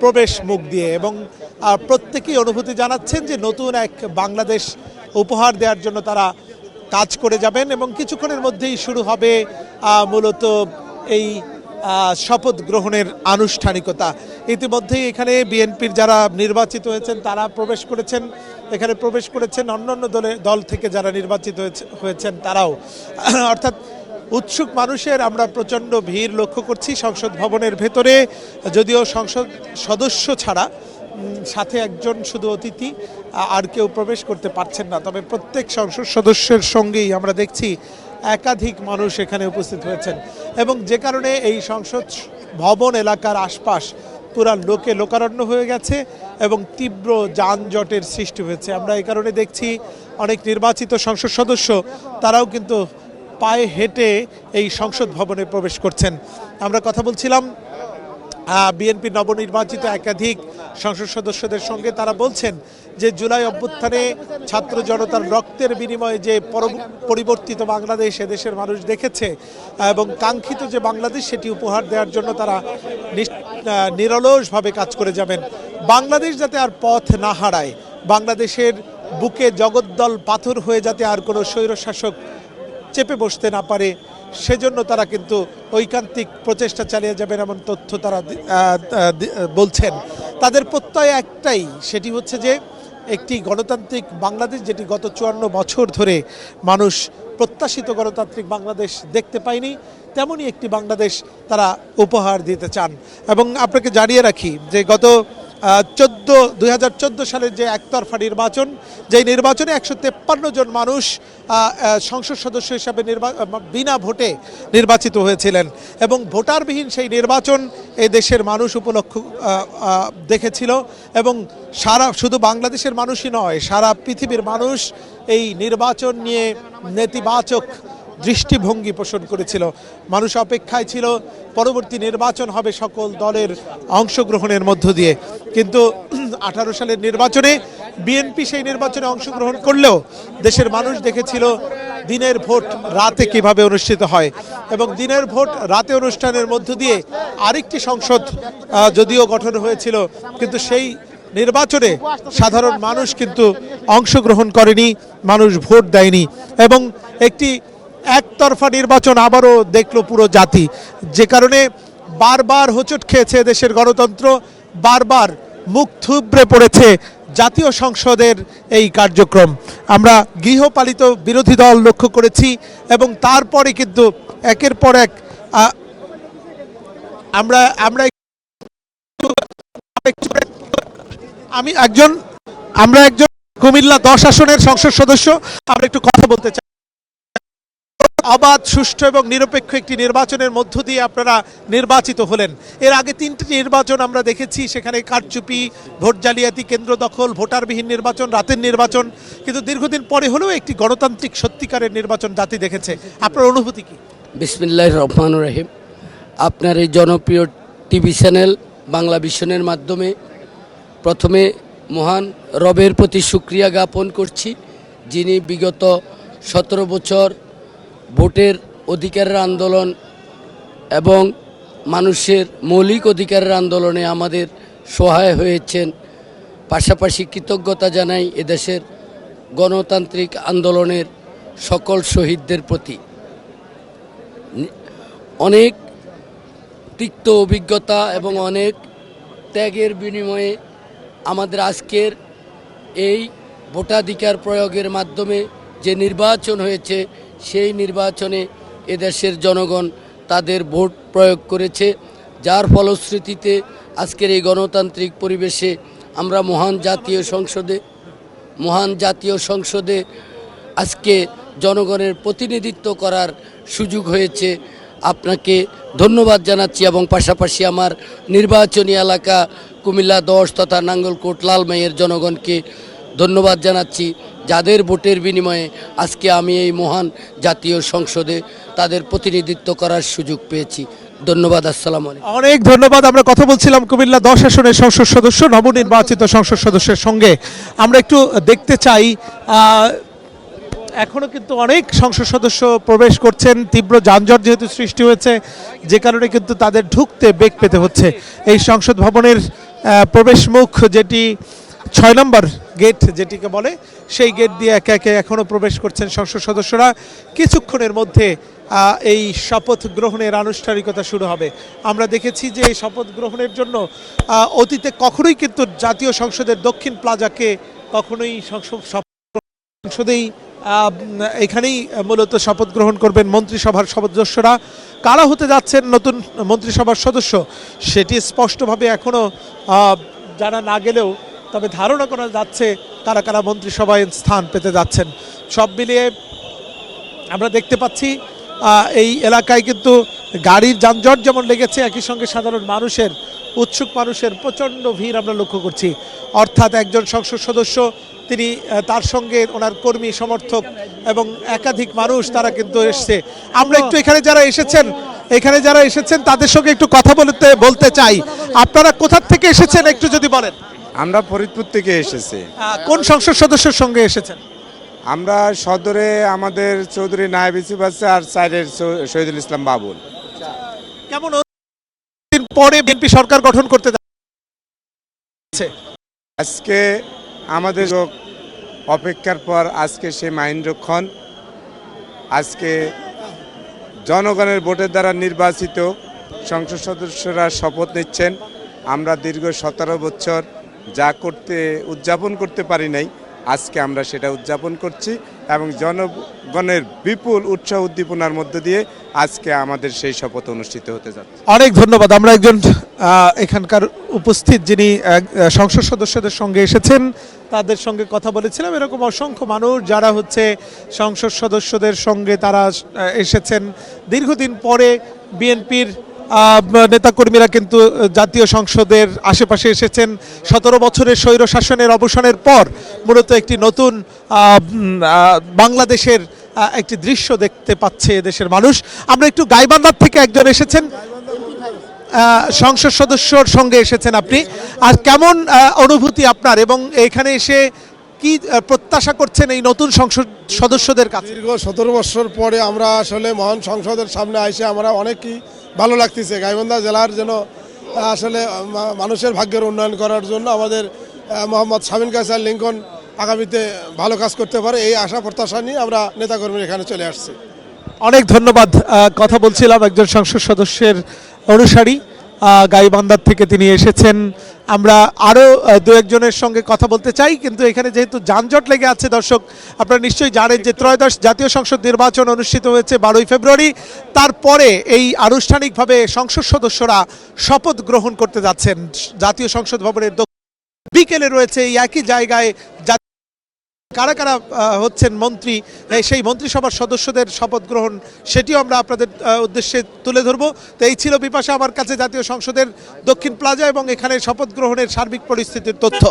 প্রবেশ মুখ দিয়ে, এবং প্রত্যেকেই অনুভূতি জানাচ্ছেন যে নতুন এক বাংলাদেশ উপহার দেওয়ার জন্য তারা কাজ করে যাবেন। এবং কিছুক্ষণের মধ্যেই শুরু হবে মূলত এই শপথ গ্রহণের আনুষ্ঠানিকতা। ইতিমধ্যেই এখানে বিএনপির যারা নির্বাচিত হয়েছেন তারা প্রবেশ করেছেন, এখানে প্রবেশ করেছেন অন্যান্য দল থেকে যারা নির্বাচিত হয়েছেন তারাও। অর্থাৎ উৎসুক মানুষের আমরা প্রচণ্ড ভিড় লক্ষ্য করছি সংসদ ভবনের ভেতরে, যদিও সংসদ সদস্য ছাড়া সাথে একজন শুধু অতিথি, আর কেউ প্রবেশ করতে পারছেন না। তবে প্রত্যেক সংসদ সদস্যের সঙ্গেই আমরা দেখছি একাধিক মানুষ এখানে উপস্থিত হয়েছেন, এবং যে কারণে এই সংসদ ভবন এলাকার আশপাশ পুরা লোকারণ্য হয়ে গেছে এবং তীব্র যানজটের সৃষ্টি হয়েছে। আমরা এই কারণে দেখছি অনেক নির্বাচিত সংসদ সদস্য তারাও কিন্তু পায়ে হেঁটে এই সংসদ ভবনে প্রবেশ করছেন। আমরা কথা বলছিলাম বিএনপি নবনির্বাচিত একাধিক সংসদ সদস্যদের সঙ্গে, তারা বলছেন যে জুলাই অভ্যুত্থানে ছাত্র জনতার রক্তের বিনিময়ে যে পরিবর্তিত বাংলাদেশ এদেশের মানুষ দেখেছে এবং কাঙ্ক্ষিত যে বাংলাদেশ সেটি উপহার দেওয়ার জন্য তারা নিরলসভাবে কাজ করে যাবেন। বাংলাদেশ যাতে আর পথ না হারায়, বাংলাদেশের বুকে জগদ্দল পাথর হয়ে যাতে আর কোনো স্বৈরশাসক চেপে বসতে না পারে, সেজন্য তারা কিন্তু ঐকান্তিক প্রচেষ্টা চালিয়ে যাবেন এমন তথ্য তারা বলছেন। তাদের প্রত্যয় একটাই, সেটি হচ্ছে যে একটি গণতান্ত্রিক বাংলাদেশ, যেটি গত 54 বছর ধরে মানুষ প্রত্যাশিত গণতান্ত্রিক বাংলাদেশ দেখতে পায়নি, তেমনই একটি বাংলাদেশ তারা উপহার দিতে চান। এবং আপনাকে জানিয়ে রাখি যে গত 2014 সালের যে একতরফা নির্বাচন, যেই নির্বাচনে 153 জন মানুষ সংসদ সদস্য হিসাবে বিনা ভোটে নির্বাচিত হয়েছিলেন, এবং ভোটারবিহীন সেই নির্বাচন এই দেশের মানুষ উপলক্ষ দেখেছিল। এবং শুধু বাংলাদেশের মানুষই নয়, সারা পৃথিবীর মানুষ এই নির্বাচন নিয়ে নেতিবাচক দৃষ্টিভঙ্গি পোষণ করেছিল। মানুষ অপেক্ষায় ছিল পরবর্তী নির্বাচন হবে সকল দলের অংশগ্রহণের মধ্য দিয়ে। কিন্তু 18 সালের নির্বাচনে বিএনপি সেই নির্বাচনে অংশগ্রহণ করলেও দেশের মানুষ দেখেছিল দিনের ভোট রাতে কিভাবে অনুষ্ঠিত হয়, এবং দিনের ভোট রাতে অনুষ্ঠানের মধ্য দিয়ে আরেকটি সংসদ যদিও গঠন হয়েছিল, কিন্তু সেই নির্বাচনে সাধারণ মানুষ কিন্তু অংশগ্রহণ করেনি, মানুষ ভোট দেয়নি, এবং একটি একতরফা নির্বাচন আবারও দেখলো পুরো জাতি। যে কারণে বারবার হোঁচট খেয়েছে দেশের গণতন্ত্র, বারবার মুখ থুবড়ে পড়েছে জাতীয় সংসদের এই কার্যক্রম। আমরা গৃহপালিত বিরোধী দল লক্ষ্য করেছি, এবং তারপরে কিন্তু একের পর এক আমরা একজন কুমিল্লা 10 আসনের সংসদ সদস্য, আমরা একটু কথা বলতে চাই। অবাধ, সুষ্ঠু এবং নিরপেক্ষ একটি নির্বাচনের মধ্য দিয়ে আপনারা নির্বাচিত হলেন। এর আগে 3টি নির্বাচন আমরা দেখেছি, সেখানে কারচুপি, ভোট জালিয়াতি, কেন্দ্র দখল, ভোটারবিহীন নির্বাচন, রাতের নির্বাচন, কিন্তু দীর্ঘদিন পরে হলেও একটি গণতান্ত্রিক সত্যিকারের নির্বাচন জাতি দেখেছে। আপনার অনুভূতি কি? বিসমিল্লাহির রহমানির রহিম। আপনার এই জনপ্রিয় টিভি চ্যানেল বাংলা ভিশনের মাধ্যমে প্রথমে মহান রবের প্রতি শুকরিয়া জ্ঞাপন করছি, যিনি বিগত 17 বছর ভোটের অধিকারের আন্দোলন এবং মানুষের মৌলিক অধিকারের আন্দোলনে আমাদের সহায় হয়েছেন। পাশাপাশি কৃতজ্ঞতা জানাই এদেশের গণতান্ত্রিক আন্দোলনের সকল শহীদদের প্রতি। অনেক তিক্ত অভিজ্ঞতা এবং অনেক ত্যাগের বিনিময়ে আমাদের আজকের এই ভোটাধিকার প্রয়োগের মাধ্যমে যে নির্বাচন হয়েছে, সেই নির্বাচনে এদেশের জনগণ তাদের ভোট প্রয়োগ করেছে, যার ফলশ্রুতিতে আজকের এই গণতান্ত্রিক পরিবেশে আমরা মহান জাতীয় সংসদে আজকে জনগণের প্রতিনিধিত্ব করার সুযোগ হয়েছে। আপনাকে ধন্যবাদ জানাচ্ছি, এবং পাশাপাশি আমার নির্বাচনী এলাকা কুমিল্লা 10 তথা নাঙ্গলকোট লালমাইয়ের জনগণকে ধন্যবাদ জানাচ্ছি, যাদের ভোটের বিনিময়ে আজকে আমি এই মহান জাতীয় সংসদে তাদের প্রতিনিধিত্ব করার সুযোগ পেয়েছি। ধন্যবাদ। আসসালামু আলাইকুম। অনেক ধন্যবাদ। আমরা কথা বলছিলাম কুমিল্লা 10 আসনের সংসদ সদস্য, নবনির্বাচিত সংসদ সদস্যের সঙ্গে। আমরা একটু দেখতে চাই এখনো কিন্তু অনেক সংসদ সদস্য প্রবেশ করছেন, তীব্র যানজট যেহেতু সৃষ্টি হয়েছে, যে কারণে কিন্তু তাদের ঢুকতে বেগ পেতে হচ্ছে। এই সংসদ ভবনের প্রবেশ মুখ, যেটি 6 নম্বর গেট যেটিকে বলে, সেই গেট দিয়ে একে একে এখনো প্রবেশ করছেন সংসদ সদস্যরা। কিছুক্ষণের মধ্যে এই শপথ গ্রহণের আনুষ্ঠানিকতা শুরু হবে। আমরা দেখেছি যে এই শপথ গ্রহণের জন্য অতীতে কখনোই কিন্তু জাতীয় সংসদের দক্ষিণ প্লাজাকে কখনোই সংসদেই এখানেই মূলত শপথ গ্রহণ করবেন মন্ত্রিসভার সদস্যরা। কারা হতে যাচ্ছেন নতুন মন্ত্রিসভার সদস্য সেটি স্পষ্টভাবে এখনো জানা না গেলেও তবে ধারণা করা যাচ্ছে কারা কারা মন্ত্রিসভায় স্থান পেতে যাচ্ছেন। সব মিলিয়ে আমরা দেখতে পাচ্ছি এই এলাকায় কিন্তু গাড়ির যানজট যেমন লেগেছে, একই সঙ্গে সাধারণ মানুষের, উৎসুক মানুষের প্রচণ্ড ভিড় আমরা লক্ষ্য করছি। অর্থাৎ একজন সংসদ সদস্য, তিনি তার সঙ্গে ওনার কর্মী সমর্থক এবং একাধিক মানুষ তারা কিন্তু এসছে। আমরা একটু এখানে যারা এসেছেন তাদের সঙ্গে একটু কথা বলতে চাই। আপনারা কোথা থেকে এসেছেন একটু যদি বলেন। আমরা ফরিদপুর থেকে এসেছি। কোন সংসদ সদস্যের সঙ্গে এসেছেন? আমরা সদরে আমাদের চৌধুরী নায়েব ইউসুফ আছে, আর সাইডের শহীদুল ইসলাম বাবুল। কেমন দিন পরে বিএনপি সরকার গঠন করতে যাচ্ছে? আজকে আমাদের অপেক্ষার পর আজকে সেই মাইনরক্ষণ, আজকে জনগণের ভোটের দ্বারা নির্বাচিত সংসদ সদস্যরা শপথ নিচ্ছেন। আমরা দীর্ঘ 17 বছর যা উদযাপন করতে পারি নাই, আজকে আমরা সেটা উদযাপন করছি এবং জনগণের বিপুল উৎসাহ উদ্দীপনার মধ্য দিয়ে আজকে আমাদের সেই শপথ অনুষ্ঠিত হতে যাচ্ছে। অনেক ধন্যবাদ। আমরা একজন এখানকার উপস্থিত যিনি সংসদ সদস্যদের সঙ্গে এসেছেন তাদের সঙ্গে কথা বলেছিলাম। এরকম অসংখ্য মানুষ যারা হচ্ছে সংসদ সদস্যদের সঙ্গে তারা এসেছেন দীর্ঘদিন পরে। বিএনপির নেতাকর্মীরা কিন্তু জাতীয় সংসদের আশেপাশে এসেছেন। 17 বছরের স্বৈর শাসনের অবসানের পর মূলত একটি নতুন বাংলাদেশের একটি দৃশ্য দেখতে পাচ্ছে দেশের মানুষ। আমরা একটু গাইবান্ধার থেকে একজন এসেছেন, সংসদ সদস্যর সঙ্গে এসেছেন আপনি। আর কেমন অনুভূতি আপনার, এবং এখানে এসে কি প্রত্যাশা করছেন এই নতুন সংসদ সদস্যদের কাছে? দীর্ঘ 17 বছর পরে আমরা আসলে মহান সংসদের সামনে এসে আমরা অনেকই ভালো লাগতেছে। গাইবান্ধা জেলার যেন আসলে মানুষের ভাগ্যের উন্নয়ন করার জন্য আমাদের মোহাম্মদ শামীম কায়সার লিঙ্কন আগামীতে ভালো কাজ করতে পারে, এই আশা প্রত্যাশা নিয়ে আমরা নেতাকর্মীরা এখানে চলে আসছি। অনেক ধন্যবাদ। কথা বলছিলাম একজন সংসদ সদস্যের অনুসারী, গাইবান্ধার থেকে তিনি এসেছেন। আমরা আরও দু একজনের সঙ্গে কথা বলতে চাই, কিন্তু এখানে যেহেতু যানজট লেগে আছে, দর্শক আপনারা নিশ্চয়ই জানেন যে ত্রয়োদশ জাতীয় সংসদ নির্বাচন অনুষ্ঠিত হয়েছে 12ই ফেব্রুয়ারি। তারপরে এই আনুষ্ঠানিকভাবে সংসদ সদস্যরা শপথ গ্রহণ করতে যাচ্ছেন জাতীয় সংসদ ভবনের বিকেলে রয়েছে এই একই জায়গায় কারা কারা হচ্ছেন মন্ত্রী, সেই মন্ত্রিসভার সদস্যদের শপথ গ্রহণ সেটিও আমরা আপনাদের উদ্দেশ্যে তুলে ধরবো। তো এই ছিল বিপাশা আমার কাছে জাতীয় সংসদের দক্ষিণ প্লাজা এবং এখানে শপথ গ্রহণের সার্বিক পরিস্থিতির তথ্য।